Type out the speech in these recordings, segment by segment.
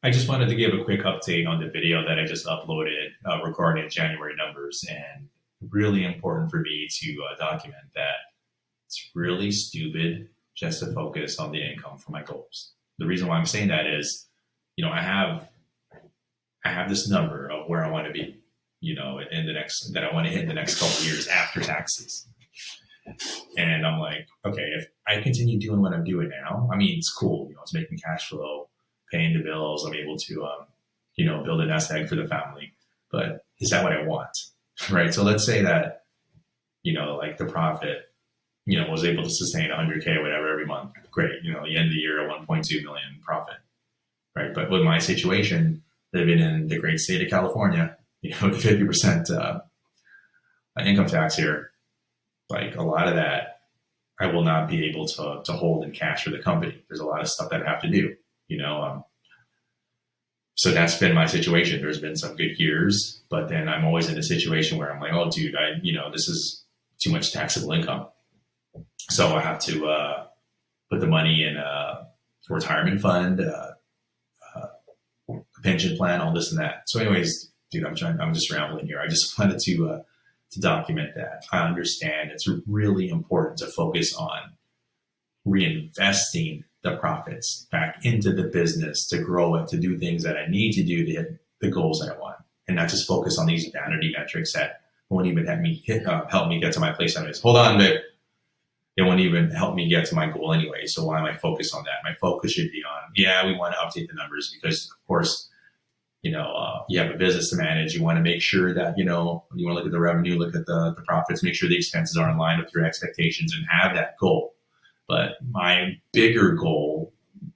I just wanted to give a quick update on the video that I just uploaded regarding January numbers, and really important for me to document that it's really stupid just to focus on the income for my goals. The reason why I'm saying that is, I have this number of where I want to be, in the next that I want to hit in the next couple of years after taxes. And I'm like, okay, if I continue doing what I'm doing now, I mean, it's cool. It's making cash flow, paying the bills. I'm able to, build a nest egg for the family. But is that what I want? Right. So let's say that, like the profit, was able to sustain 100K or whatever every month. Great. You end the year at 1.2 million profit. Right. But with my situation, living in the great state of California, the 50% income tax here, like a lot of that, I will not be able to hold in cash for the company. There's a lot of stuff that I have to do, so that's been my situation. There's been some good years, but then I'm always in a situation where I'm like, oh, dude, this is too much taxable income. So I have to put the money in a retirement fund, a pension plan, all this and that. So anyways, dude, I'm just rambling here. I just wanted to document that. I understand it's really important to focus on reinvesting the profits back into the business to grow it, to do things that I need to do to hit the goals that I want, and not just focus on these vanity metrics that won't even help me get to my place anyways. Hold on, Vic. It won't even help me get to my goal anyway. So why am I focused on that? My focus should be on, we want to update the numbers because, of course, you have a business to manage. You want to make sure that, you want to look at the revenue, look at the profits, make sure the expenses are in line with your expectations and have that goal. But my bigger goal,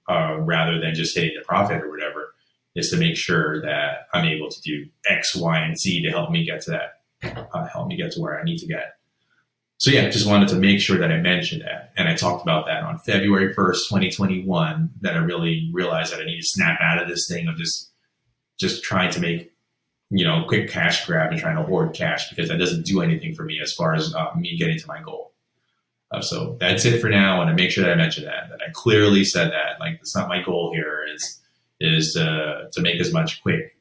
rather than just hitting the profit or whatever, is to make sure that I'm able to do X, Y, and Z to help me get to that, help me get to where I need to get. So yeah, just wanted to make sure that I mentioned that. And I talked about that on February 1st, 2021, that I really realized that I need to snap out of this thing of just trying to make, quick cash grab and trying to hoard cash, because that doesn't do anything for me as far as me getting to my goal. So that's it for now. And I make sure that I mention that I clearly said that, like, it's not my goal here is to make as much quick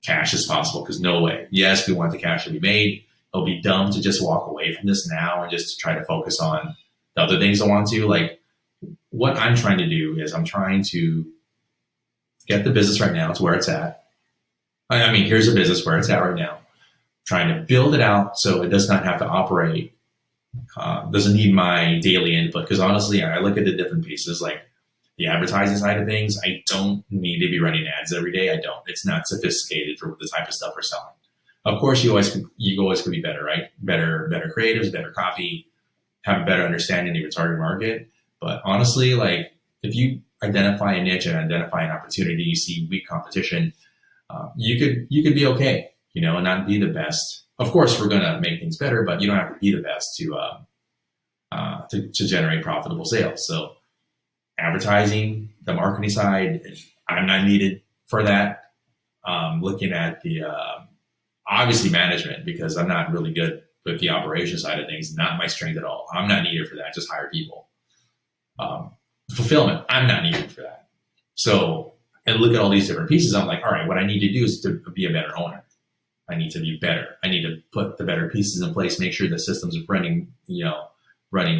cash as possible. Because no way. Yes, we want the cash to be made. It'll be dumb to just walk away from this now and just to try to focus on the other things I want to. Like, what I'm trying to do is I'm trying to get the business right now to where it's at. I mean, here's a business where it's at right now. Trying to build it out so it does not have to operate, doesn't need my daily input. Because honestly, I look at the different pieces, like the advertising side of things. I don't need to be running ads every day. I don't. It's not sophisticated for the type of stuff we're selling. Of course, you always could be better, right? Better creatives, better copy, have a better understanding of your target market. But honestly, like, if you identify a niche and identify an opportunity, you see weak competition, you could be okay, and not be the best. Of course, we're gonna make things better, but you don't have to be the best to generate profitable sales. So, advertising, the marketing side, I'm not needed for that. Looking at the obviously management, because I'm not really good with the operation side of things, not my strength at all. I'm not needed for that. Just hire people. Fulfillment, I'm not needed for that. So I look at all these different pieces. I'm like, all right, what I need to do is to be a better owner. I need to be better. I need to put the better pieces in place, make sure the systems are running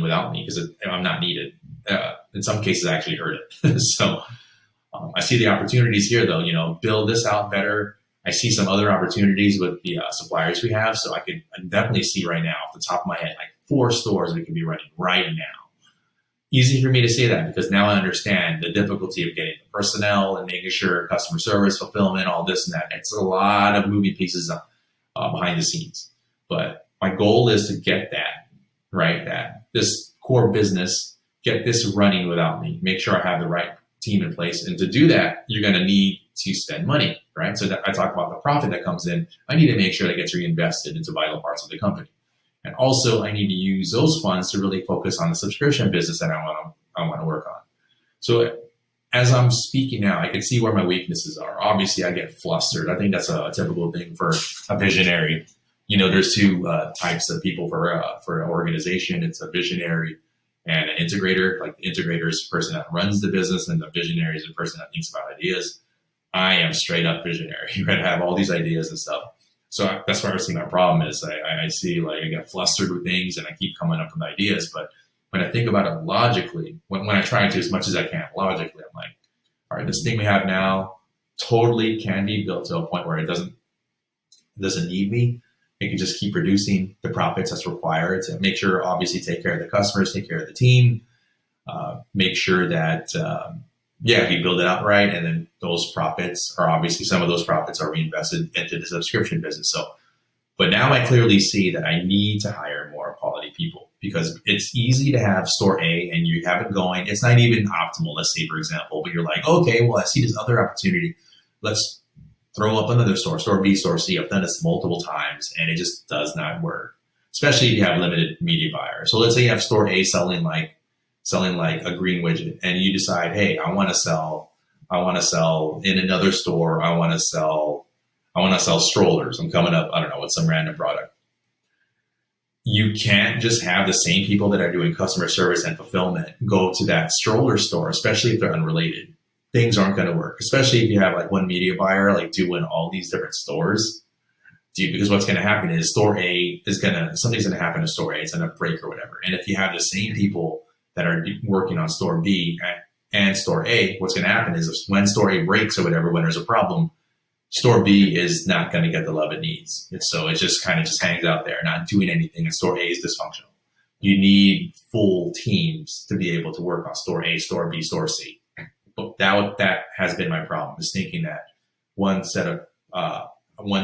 without me, because I'm not needed. In some cases, I actually hurt it. So I see the opportunities here, though, build this out better. I see some other opportunities with the suppliers we have. So I definitely see right now, off the top of my head, like 4 stores we can be running right now. Easy for me to say that because now I understand the difficulty of getting the personnel and making sure customer service, fulfillment, all this and that. It's a lot of moving pieces behind the scenes. But my goal is to get that, right? That this core business, get this running without me, make sure I have the right team in place. And to do that, you're going to need to spend money, right? So that I talk about the profit that comes in. I need to make sure that gets reinvested into vital parts of the company. And also, I need to use those funds to really focus on the subscription business that I want to work on. So as I'm speaking now, I can see where my weaknesses are. Obviously, I get flustered. I think that's a typical thing for a visionary. There's 2 types of people for an organization. It's a visionary and an integrator. Like, the integrator is the person that runs the business, and the visionary is the person that thinks about ideas. I am straight up visionary, right? I have all these ideas and stuff. So that's where I see my problem is I see like I get flustered with things and I keep coming up with ideas. But when I think about it logically, when I try to as much as I can logically, I'm like, all right, this thing we have now totally can be built to a point where it doesn't need me. It can just keep producing the profits that's required to make sure, obviously, take care of the customers, take care of the team, make sure that, yeah, we build it out right. And then those profits are obviously some of those profits are reinvested into the subscription business. So, but now I clearly see that I need to hire more quality people because it's easy to have store A and you have it going. It's not even optimal, let's say, for example, but you're like, okay, well, I see this other opportunity. Let's throw up another store B, store C. I've done this multiple times and it just does not work, especially if you have limited media buyers. So let's say you have store A selling like a green widget and you decide, hey, I want to sell in another store. I want to sell strollers. I'm coming up, I don't know, with some random product. You can't just have the same people that are doing customer service and fulfillment go to that stroller store, especially if they're unrelated. Things aren't going to work, especially if you have like one media buyer, like doing all these different stores. Because what's going to happen is something's going to happen to store A. It's going to break or whatever. And if you have the same people that are working on store B and store A, what's going to happen is when store A breaks or whatever, when there's a problem, store B is not going to get the love it needs. And so it just kind of just hangs out there, not doing anything, and store A is dysfunctional. You need full teams to be able to work on store A, store B, store C. But that has been my problem, is thinking that one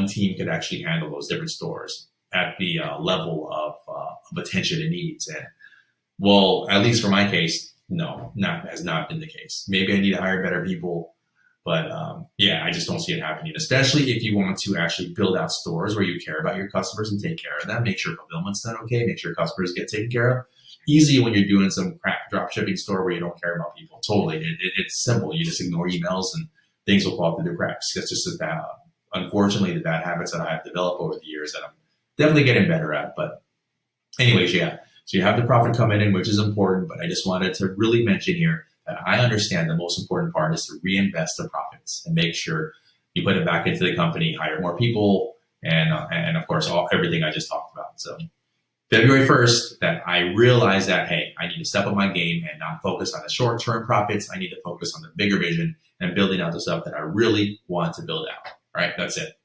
team could actually handle those different stores at the level of attention it needs. And well, at least for my case, no, has not been the case. Maybe I need to hire better people, but yeah, I just don't see it happening. Especially if you want to actually build out stores where you care about your customers and take care of them, make sure fulfillment's done okay, make sure customers get taken care of. Easy when you're doing some crap drop shipping store where you don't care about people. Totally, it's simple. You just ignore emails and things will fall through the cracks. That's just unfortunately the bad habits that I have developed over the years that I'm definitely getting better at. But anyways, yeah. So you have the profit coming in, which is important, but I just wanted to really mention here that I understand the most important part is to reinvest the profits and make sure you put it back into the company, hire more people, and of course, everything I just talked about. So February 1st, that I realized that, hey, I need to step up my game and not focus on the short-term profits. I need to focus on the bigger vision and building out the stuff that I really want to build out. All right, that's it.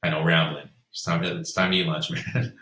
I know, rambling. It's time to eat lunch, man.